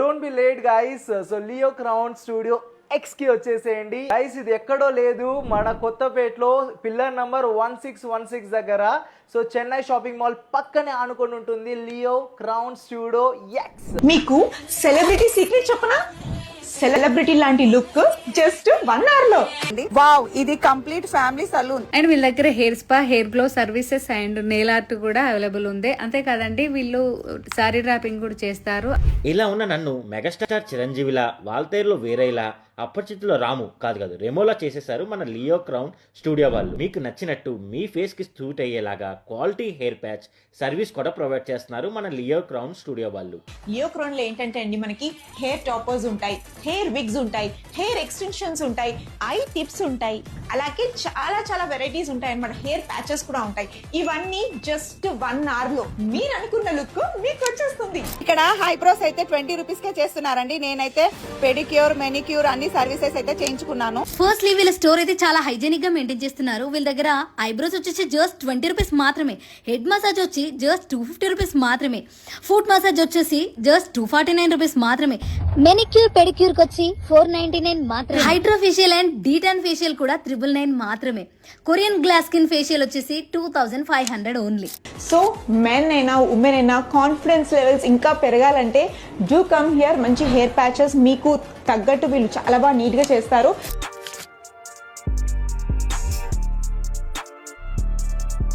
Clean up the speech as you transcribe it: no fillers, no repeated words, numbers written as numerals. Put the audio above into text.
Don't be late guys. So Leo crown studio X కి వచ్చేసేయండి guys. ఇది ఎక్కడో లేదు, మన కొత్తపేటలో పిల్లర్ నంబర్ 1616 దగ్గర. సో చెన్నై షాపింగ్ మాల్ పక్కనే ఆనుకొని ఉంటుంది లియో క్రౌన్ స్టూడియో ఎక్స్. మీకు సెలబ్రిటీ సీక్రెట్ చెప్పనా? సెలబ్రిటీ లాంటి లుక్ జస్ట్ 1 hour లో. వావ్, ఇది కంప్లీట్ ఫ్యామిలీ సలూన్. అండ్ వీళ్ళ దగ్గర hair spa, hair glow services and nail art కూడా అవైలబుల్ ఉంది. అంతేకాదండి వీళ్ళు సారీ డ్రాపింగ్ కూడా చేస్తారు. ఇలా ఉన్న నన్ను మెగాస్టార్ చిరంజీవిలా, వాల్తేరులో వేరేలా, అప్పర్చిత్తులో రాము కాదు రెమోలా చేసేసారు మన లియో క్రౌన్ స్టూడియో వాళ్ళు. మీకు నచ్చినట్టు మీ ఫేస్ కి సూట్ అయ్యేలాగా క్వాలిటీ హెయిర్ ప్యాచ్ సర్వీస్ కూడా ప్రొవైడ్ చేస్తున్నారు మన లియో క్రౌన్ స్టూడియో వాళ్ళు. లియో క్రౌన్ లో ఏంటంటే అండి, మనకి హెయిర్ టాపర్స్ ఉంటాయి, హెయిర్ విగ్స్ ఉంటాయి, హెయిర్ ఎక్స్టెన్షన్స్ ఉంటాయి, ఐ టిప్స్ ఉంటాయి, అలాగే చాలా వెరైటీస్ ఉంటాయి అన్నమాట. హెయిర్ ప్యాచెస్ కూడా ఉంటాయి. ఇవన్నీ జస్ట్ 1 hour లో మీరు అనుకున్న లుక్ మీకు వచ్చేస్తుంది. ఇక్కడ హైబ్రోస్ అయితే 20 రూపీస్ కే చేస్తున్నారండి. నేనైతే పెడిక్యూర్, మెనిక్యూర్ అన్ని సర్వీసెస్ అయితే చేయించుకున్నాను. ఫస్ట్లీ వీళ్ళ స్టోర్ అయితే చాలా హైజీనిక్ గా మెయింటైన్ చేస్తున్నారు. వీళ్ళ దగ్గర ఐబ్రోస్ వచ్చేసి జస్ట్ 20 రూపీస్ మాత్రమే, హెడ్ మసాజ్ వచ్చి జస్ట్ 250 రూపీస్ మాత్రమే, ఫుట్ మసాజ్ వచ్చేసి జస్ట్ 249 రూపీస్ మాత్రమే, మెనిక్యూర్ పెడిక్యూర్ వచ్చి 499 మాత్రమే, hydra facial and D-Tan facial కూడా 999 మాత్రమే, కొరియన్ గ్లాస్ స్కిన్ ఫేషియల్ వచ్చేసి 2500 ఓన్లీ. సో మెన్ అయినా ఉమెన్ అయినా కాన్ఫిడెన్స్ లెవెల్స్ ఇంకా పెరగాలంటే డూ కమ్ హియర్. మంచి హెయిర్ ప్యాచెస్ మీకు తగ్గట్టు వీళ్ళు చాలా బాగా నీట్ గా చేస్తారు.